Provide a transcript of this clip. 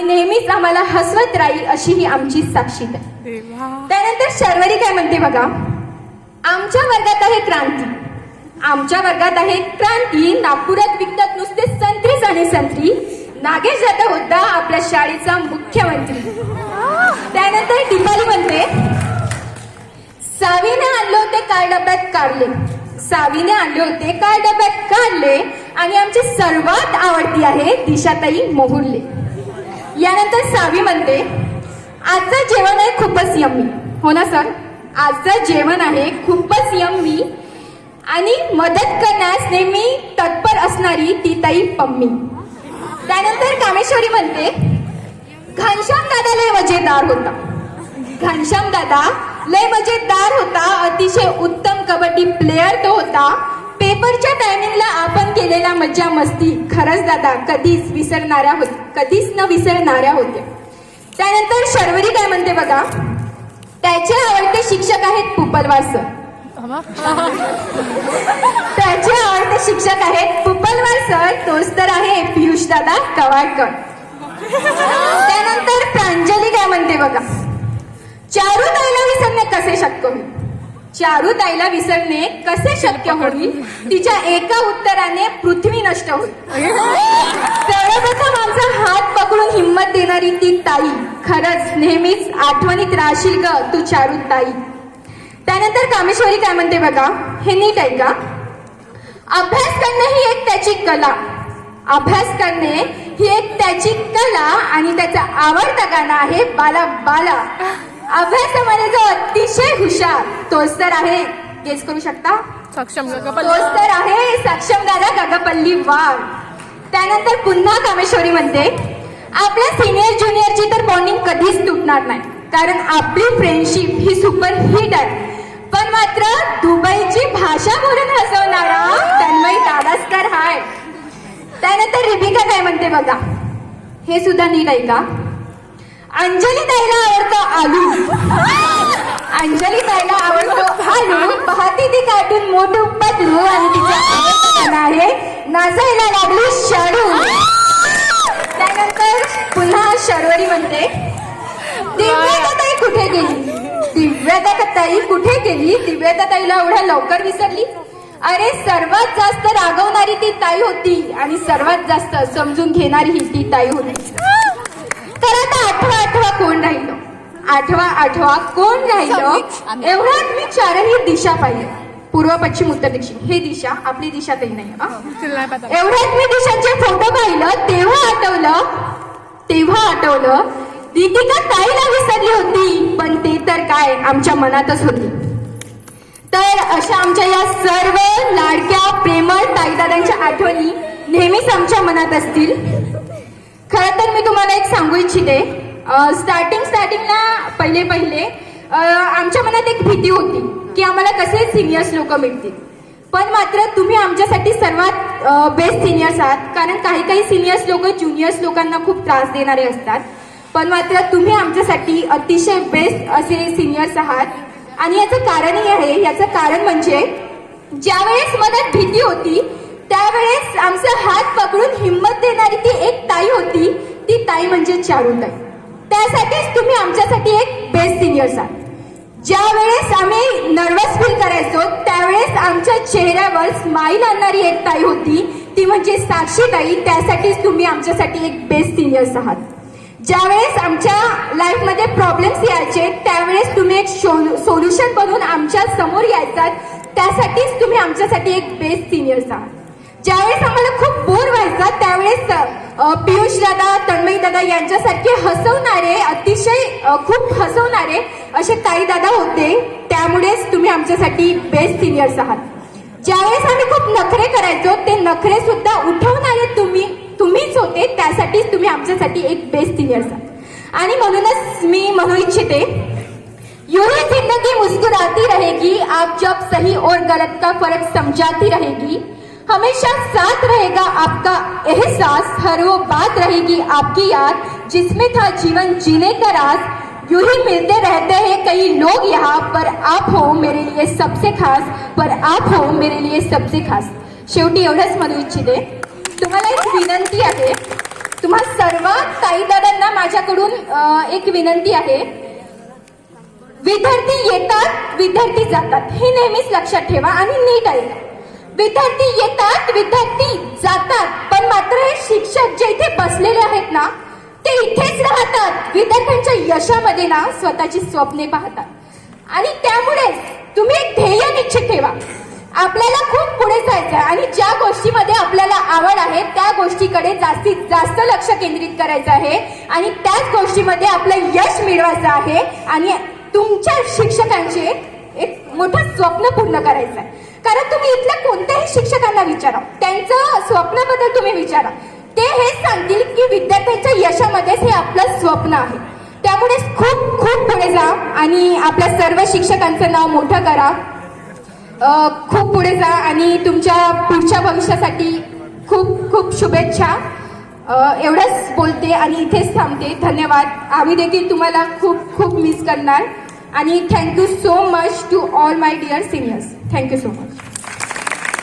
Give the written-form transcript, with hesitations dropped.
नेहमीच आम्हाला हसवत राहील अशी ही आमची साक्षी आहे. त्यानंतर शर्वरी काय म्हणते बघा, आमच्या वर्गात आहे क्रांती, आमच्या वर्गात आहे क्रांती, नागपुरात विकतात नुसते संत्रीच आणि संत्री, नागेश जाधव होता आपल्या शाळेचा मुख्यमंत्री. त्यानंतर दीपाली म्हणते, सावीने आणले होते काय डब्यात काढले, सावीने आणले होते काय डब्यात काढले, आणि आमची सर्वात आवडती आहे दिशाताई मोहुर्ले. यानंतर सावी म्हणते, आजचं जेवण आहे खूपच यम्मी. हो ना सर, आजचं जेवण आहे खूपच यम्मी, आणि मदत करण्यास नेहमी तत्पर असणारी ती ताई पम्मी. त्यानंतर कामेश्वरी म्हणते, घनश्याम दादा लय मजेदार होता, घनश्याम दादा लय मजेदार होता, अतिशय उत्तम कबड्डी प्लेअर तो होता, पेपरच्या टायमिंगला आपण केलेला मज्जा मस्ती खरंच दादा कधीच न विसरणाऱ्या होत्या. त्यानंतर शर्वरी काय म्हणते बघा, त्याचे आवडते शिक्षक आहेत पुपलवार सर, त्याचे आवडते शिक्षक आहेत पुपलवार सर, तोच तर आहे पियुष दादा कवाडकर. त्यानंतर प्रांजली काय म्हणते बघा, चारू ताईला विसरणे कसे शक्य होईल, चारू ताईला विसरणे कसे शक्य होईल, तिच्या एका उत्तराने पृथ्वी नष्ट होईल. सर्वप्रथम आमचा हात पकडून हिंमत देणारी ती ताई, खरंच नेहमीच आठवणीत राहशील ग तू चारू ताई. त्यानंतर कामेश्वरी काय म्हणते बघा, हे नीट आहे का, अभ्यास करणे ही एक त्याची कला, अभ्यास करणे ही एक त्याची कला, आणि त्याचा आवडता गाणं आहे बाला बाला. अभ्यासामध्ये जो अतिशय हुशार तोच तर आहे, गेस करू शकता, सक्षम तोच तर आहे सक्षम दादा गगपल्ली वार. त्यानंतर पुन्हा कामेश्वरी म्हणते, आपल्या सिनियर ज्युनियरची तर बॉन्डिंग कधीच तुटणार नाही, कारण आपली फ्रेंडशिप ही सुपर हिट आहे. पण मात्र दुबईची भाषा बोलून हसवणारा तन्मय दादास्कर हाय. त्यानंतर रिबिका काय म्हणते बघा, हे सुद्धा नीट आहे का, अंजली ताईला आवडतो आलू, अंजली ताईला आवडतो आलू, पाहती ती कार्टून मोठू पतलू, आणि तिचं आवडतं गाणं आहे नाचायला लागली शाडू. त्यानंतर पुन्हा शर्वरी म्हणते, दिव्याता ताई कुठे गेली, दिव्याता ताई कुठे गेली, दिव्याता ताईला एवढ्या लवकर विसरली. अरे सर्वात जास्त रागवणारी ती ताई होती, आणि सर्वात जास्त समजून घेणारी ही ती ताई होती. तर आता आठवा कोण राहिलं, आठवा कोण राहिलं. एवढ्यात मी चारही दिशा पाहिल्या, पूर्व पश्चिम उत्तर दक्षिण, हे दिशा आपली दिशा तरी नाही. एवढ्यात मी दिशांचे फोटो पाहिलं, तेव्हा आठवलं दीपिका ताईला विसरली होती, पण ते तर काय आमच्या मनातच होती. तर अशा आमच्या या सर्व लाडक्या प्रेमळ ताईदादांच्या आठवणी नेहमीच आमच्या मनात असतील. खरं तर मी तुम्हाला एक सांगू इच्छिते, स्टार्टिंगला पहिले आमच्या मनात एक भीती होती की आम्हाला कसे सिनियर्स लोक मिळतील, पण मात्र तुम्ही आमच्यासाठी सर्वात बेस्ट सिनियर्स आहात. कारण काही सिनियर्स लोक ज्युनियर्स लोकांना खूप त्रास देणारे असतात, पण मात्र तुम्ही आमच्यासाठी अतिशय बेस्ट असे सिनियर्स आहात. आणि याचं कारणही आहे, याचं कारण म्हणजे ज्यावेळेस मनात भीती होती त्यावेळेस आमचा हात पकडून हिंमत देणारी ती एक ताई होती, ती ताई म्हणजे चारुताई. त्यासाठीच तुम्ही आमच्यासाठी एक बेस्ट सिनियर्स आहात. ज्या वेळेस आम्ही नर्वस फील करायचो त्यावेळेस आमच्या चेहऱ्यावर स्माईल आणणारी एक ताई होती, ती म्हणजे साक्षी ताई. त्यासाठीच तुम्ही आमच्यासाठी एक बेस्ट सिनियर्स आहात. ज्यावेळेस आमच्या लाईफमध्ये प्रॉब्लेम्स यायचे त्यावेळेस तुम्ही एक सोल्युशन बनवून आमच्या समोर यायचात, त्यासाठीच तुम्ही आमच्यासाठी एक बेस्ट सिनियर्स आहात. ज्यावेळेस आम्हाला खूप बोर व्हायचा त्यावेळेस पियुष दादा, तन्मय दादा यांच्यासारखे हसवणारे, अतिशय खूप हसवणारे असे ताई दादा होते, त्यामुळेच तुम्ही आमच्यासाठी बेस्ट सिनियर्स आहात. ज्यावेळेस आम्ही खूप नखरे करायचो ते नखरे सुद्धा उठवणारे तुम्हीच होते, त्यासाठीच तुम्ही आमच्यासाठी एक बेस्ट सिनियर्स आहात. आणि म्हणूनच मी म्हणू इच्छिते, यूं ही जिंदगी मुस्कुराती रहेगी, आप जब सही और गलत का फर्क समझाती रहेगी, हमेशा साथ रहेगा आपका एहसास, हर वो बात रहेगी आपकी याद, जिसमें था जीवन जीने का राज. यूं ही मिलते रहते हैं कई लोग यहाँ, पर आप हो मेरे लिए सबसे खास, पर आप हो मेरे लिए सबसे खास. शेवटी एवढंच म्हणू इच्छिते, तुम्हाला एक विनंती आहे, तुम्हा सर्व ताई दादांना सर्वांना माझ्याकडून एक विनंती आहे. विद्यार्थी येतात, विद्यार्थी जातात, हे नेहमीच लक्षात ठेवा आणि नीट ऐका. विद्यार्थी येतात, विद्यार्थी जातात, पण मात्र हे शिक्षक जे इथे बसलेले आहेत ना, ते इथेच राहतात. विद्यार्थ्यांच्या यशामध्ये ना स्वतःची स्वप्ने पाहतात आणि त्यामुळेच तुम्ही एक ध्येय निश्चित ठेवा. आपल्याला खूप पुढे जायचं आहे आणि ज्या गोष्टीमध्ये आपल्याला आवड आहे त्या गोष्टीकडे जास्तीत जास्त लक्ष केंद्रित करायचं आहे आणि त्याच गोष्टीमध्ये आपलं यश मिळवायचं आहे आणि तुमच्या शिक्षकांचे एक मोठं स्वप्न पूर्ण करायचं आहे. कारण तुम्ही इथल्या कोणत्याही शिक्षकांना विचारा, त्यांचं स्वप्नाबद्दल तुम्ही विचारा, ते हेच सांगतील की विद्यार्थ्यांच्या यशामध्येच हे आपलं स्वप्न आहे. त्यामुळे खूप खूप पुढे जा आणि आपल्या सर्व शिक्षकांचं नाव मोठं करा. खूप पुढे जा आणि तुमच्या पुढच्या भविष्यासाठी खूप खूप शुभेच्छा. एवढंच बोलते आणि इथेच थांबते. धन्यवाद. आम्ही देखील तुम्हाला खूप खूप मिस करणार आणि thank you so much to all my dear seniors. Thank you so much.